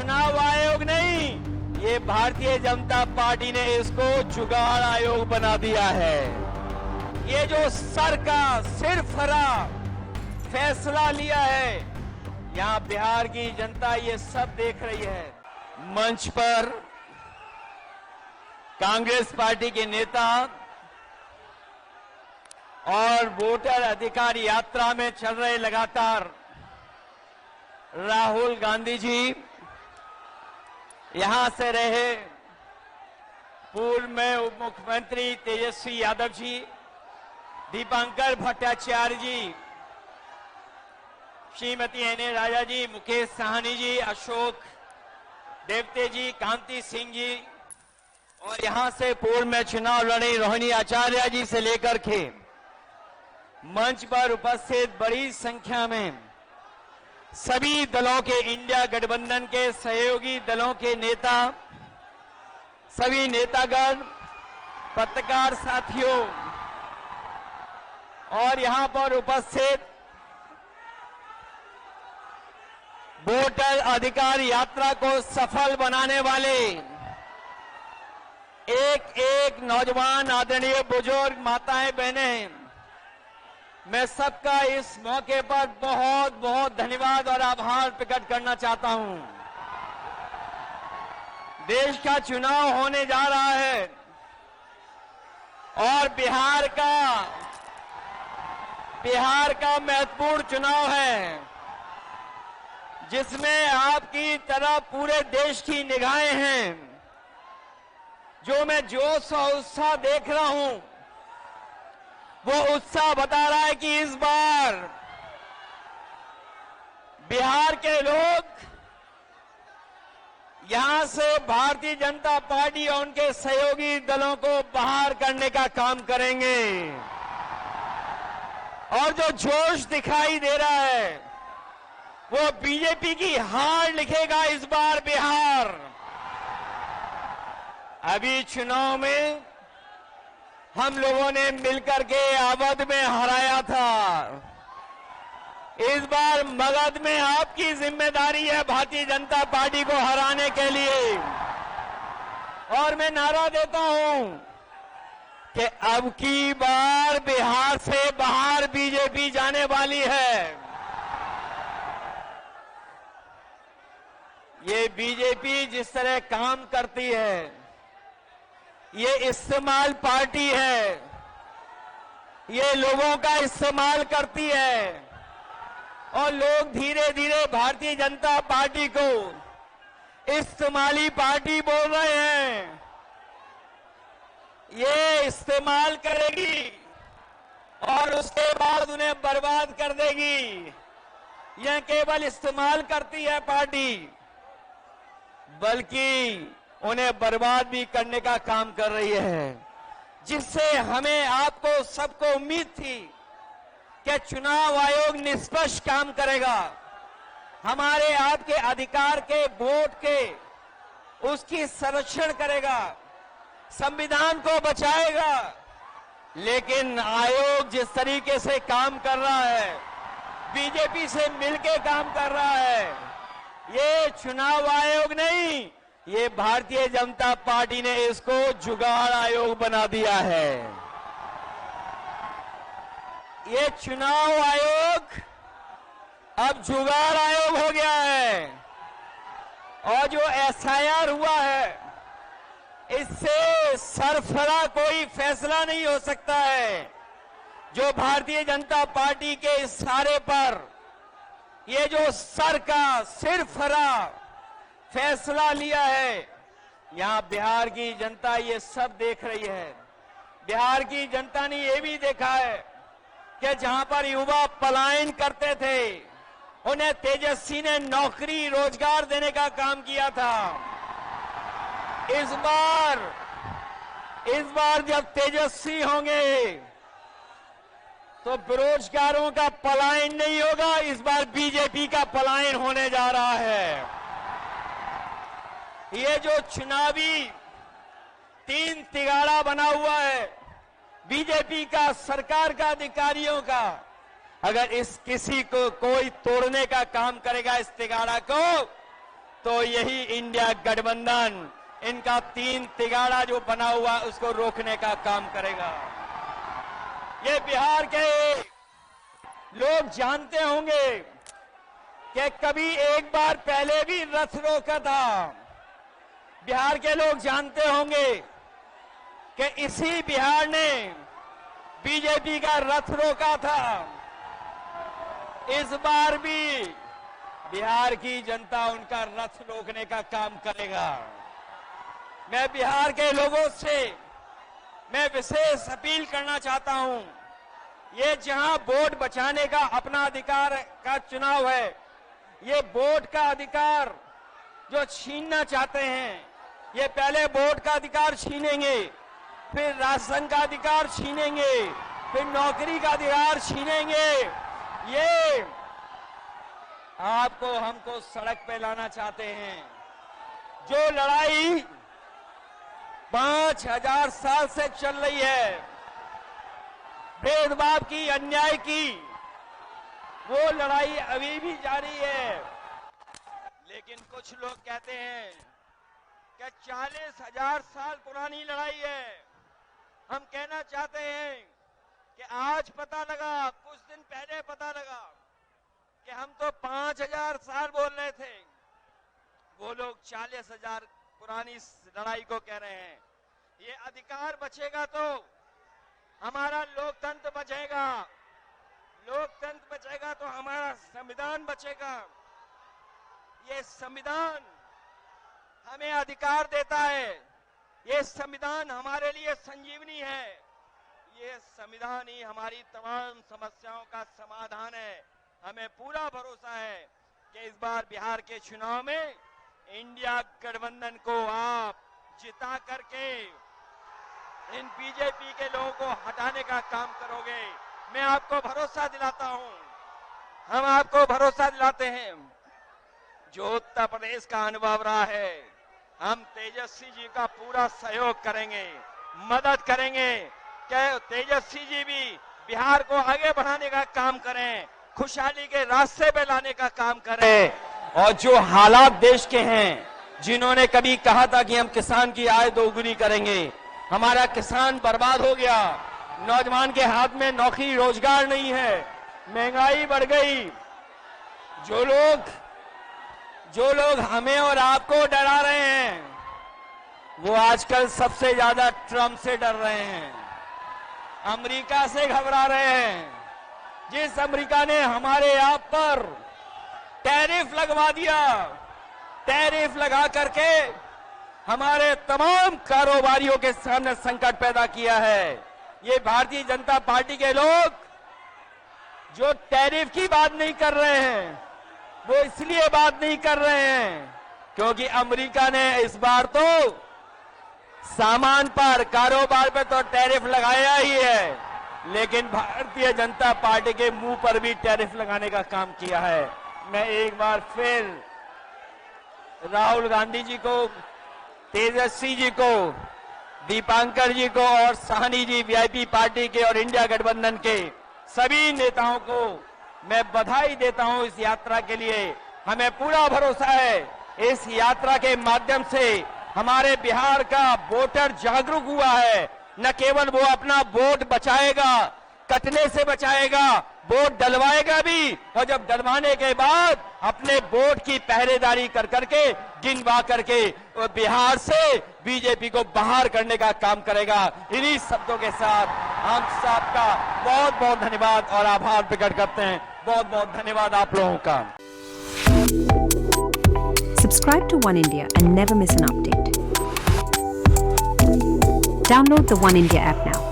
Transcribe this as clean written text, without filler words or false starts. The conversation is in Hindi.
चुनाव आयोग नहीं, ये भारतीय जनता पार्टी ने इसको जुगाड़ आयोग बना दिया है। ये जो सर का सिर फरा फैसला लिया है, यहाँ बिहार की जनता ये सब देख रही है। मंच पर कांग्रेस पार्टी के नेता और वोटर अधिकार यात्रा में चल रहे लगातार राहुल गांधी जी, यहां से रहे पूर्व में उप मुख्यमंत्री तेजस्वी यादव जी, दीपांकर भट्टाचार्य जी, श्रीमती एन ए राजा जी, मुकेश साहनी जी, अशोक देवते जी, कांति सिंह जी, और यहां से पूर्व में चुनाव लड़े रोहिणी आचार्य जी से लेकर के मंच पर उपस्थित बड़ी संख्या में सभी दलों के, इंडिया गठबंधन के सहयोगी दलों के नेता, सभी नेतागण, पत्रकार साथियों और यहां पर उपस्थित वोटर अधिकार यात्रा को सफल बनाने वाले एक एक नौजवान, आदरणीय बुजुर्ग, माताएं, बहनें, मैं सबका इस मौके पर बहुत बहुत धन्यवाद और आभार प्रकट करना चाहता हूं। देश का चुनाव होने जा रहा है और बिहार का महत्वपूर्ण चुनाव है, जिसमें आपकी तरह पूरे देश की निगाहें हैं। जो मैं जोश और उत्साह देख रहा हूं, वो उत्साह बता रहा है कि इस बार बिहार के लोग यहां से भारतीय जनता पार्टी और उनके सहयोगी दलों को बाहर करने का काम करेंगे। और जो जोश दिखाई दे रहा है, वो बीजेपी की हार लिखेगा इस बार बिहार। अभी चुनाव में हम लोगों ने मिलकर के अवध में हराया था। इस बार मगध में आपकी जिम्मेदारी है भारतीय जनता पार्टी को हराने के लिए। और मैं नारा देता हूं कि अब की बार बिहार से बाहर बीजेपी जाने वाली है। ये बीजेपी जिस तरह काम करती है, ये इस्तेमाल पार्टी है, ये लोगों का इस्तेमाल करती है और लोग धीरे धीरे भारतीय जनता पार्टी को इस्तेमाली पार्टी बोल रहे हैं। ये इस्तेमाल करेगी और उसके बाद उन्हें बर्बाद कर देगी। यह केवल इस्तेमाल करती है पार्टी, बल्कि उन्हें बर्बाद भी करने का काम कर रही है, जिससे हमें, आपको, सबको उम्मीद थी कि चुनाव आयोग निष्पक्ष काम करेगा, हमारे आपके अधिकार के, वोट के, उसकी संरक्षण करेगा, संविधान को बचाएगा। लेकिन आयोग जिस तरीके से काम कर रहा है, बीजेपी से मिलकर काम कर रहा है, ये चुनाव आयोग नहीं, ये भारतीय जनता पार्टी ने इसको जुगाड़ आयोग बना दिया है। ये चुनाव आयोग अब जुगाड़ आयोग हो गया है। और जो एसआईआर हुआ है, इससे सरफरा कोई फैसला नहीं हो सकता है। जो भारतीय जनता पार्टी के इशारे पर ये जो सर का सिर फरा फैसला लिया है, यहां बिहार की जनता ये सब देख रही है। बिहार की जनता ने ये भी देखा है कि जहां पर युवा पलायन करते थे, उन्हें तेजस्वी ने नौकरी, रोजगार देने का काम किया था। इस बार जब तेजस्वी होंगे तो बेरोजगारों का पलायन नहीं होगा, इस बार बीजेपी का पलायन होने जा रहा है। ये जो चुनावी तीन तिगाड़ा बना हुआ है बीजेपी का, सरकार का, अधिकारियों का, अगर इस किसी को कोई तोड़ने का काम करेगा इस तिगाड़ा को, तो यही इंडिया गठबंधन इनका तीन तिगाड़ा जो बना हुआ उसको रोकने का काम करेगा। ये बिहार के लोग जानते होंगे कि कभी एक बार पहले भी रथ रोका था। बिहार के लोग जानते होंगे कि इसी बिहार ने बीजेपी का रथ रोका था। इस बार भी बिहार की जनता उनका रथ रोकने का काम करेगा। मैं बिहार के लोगों से मैं विशेष अपील करना चाहता हूं, ये जहां वोट बचाने का अपना अधिकार का चुनाव है, ये वोट का अधिकार जो छीनना चाहते हैं, ये पहले वोट का अधिकार छीनेंगे, फिर राशन का अधिकार छीनेंगे, फिर नौकरी का अधिकार छीनेंगे। ये आपको हमको सड़क पे लाना चाहते हैं। जो लड़ाई 5000 साल से चल रही है, भेदभाव की, अन्याय की, वो लड़ाई अभी भी जारी है। लेकिन कुछ लोग कहते हैं कि 40,000 साल पुरानी लड़ाई है। हम कहना चाहते हैं कि आज पता लगा, कुछ दिन पहले पता लगा कि हम तो 5000 साल बोल रहे थे, वो लोग 40,000 पुरानी लड़ाई को कह रहे हैं। ये अधिकार बचेगा तो हमारा लोकतंत्र बचेगा, लोकतंत्र बचेगा तो हमारा संविधान बचेगा। ये संविधान हमें अधिकार देता है, ये संविधान हमारे लिए संजीवनी है, ये संविधान ही हमारी तमाम समस्याओं का समाधान है। हमें पूरा भरोसा है कि इस बार बिहार के चुनाव में इंडिया गठबंधन को आप जिता करके इन बीजेपी के लोगों को हटाने का काम करोगे। मैं आपको भरोसा दिलाता हूं, हम आपको भरोसा दिलाते हैं। जो उत्तर प्रदेश का अनुभव रहा है, हम तेजस्वी जी का पूरा सहयोग करेंगे, मदद करेंगे कि तेजस्वी जी भी बिहार को आगे बढ़ाने का काम करें, खुशहाली के रास्ते पे लाने का काम करें। और जो हालात देश के हैं, जिन्होंने कभी कहा था कि हम किसान की आय दोगुनी करेंगे, हमारा किसान बर्बाद हो गया, नौजवान के हाथ में नौकरी रोजगार नहीं है, महंगाई बढ़ गई। जो लोग हमें और आपको डरा रहे हैं, वो आजकल सबसे ज्यादा ट्रंप से डर रहे हैं, अमेरिका से घबरा रहे हैं। जिस अमेरिका ने हमारे आप पर टैरिफ लगवा दिया, टैरिफ लगा करके हमारे तमाम कारोबारियों के सामने संकट पैदा किया है। ये भारतीय जनता पार्टी के लोग जो टैरिफ की बात नहीं कर रहे हैं, वो इसलिए बात नहीं कर रहे हैं क्योंकि अमेरिका ने इस बार तो सामान पर, कारोबार पर तो टैरिफ लगाया ही है, लेकिन भारतीय जनता पार्टी के मुंह पर भी टैरिफ लगाने का काम किया है। मैं एक बार फिर राहुल गांधी जी को, तेजस्वी जी को, दीपांकर जी को और साहनी जी, वीआईपी पार्टी के और इंडिया गठबंधन के सभी नेताओं को मैं बधाई देता हूं इस यात्रा के लिए। हमें पूरा भरोसा है इस यात्रा के माध्यम से हमारे बिहार का वोटर जागरूक हुआ है। न केवल वो अपना वोट बचाएगा, कटने से बचाएगा, वोट डलवाएगा भी, और जब डलवाने के बाद अपने वोट की पहरेदारी कर करके, गिनवा करके बिहार से बीजेपी को बाहर करने का काम करेगा। इन्हीं शब्दों के साथ हम सबका बहुत बहुत धन्यवाद और आभार प्रकट करते हैं। बहुत बहुत धन्यवाद आप लोगों का। Subscribe to One India and never miss an update. Download the One India app now.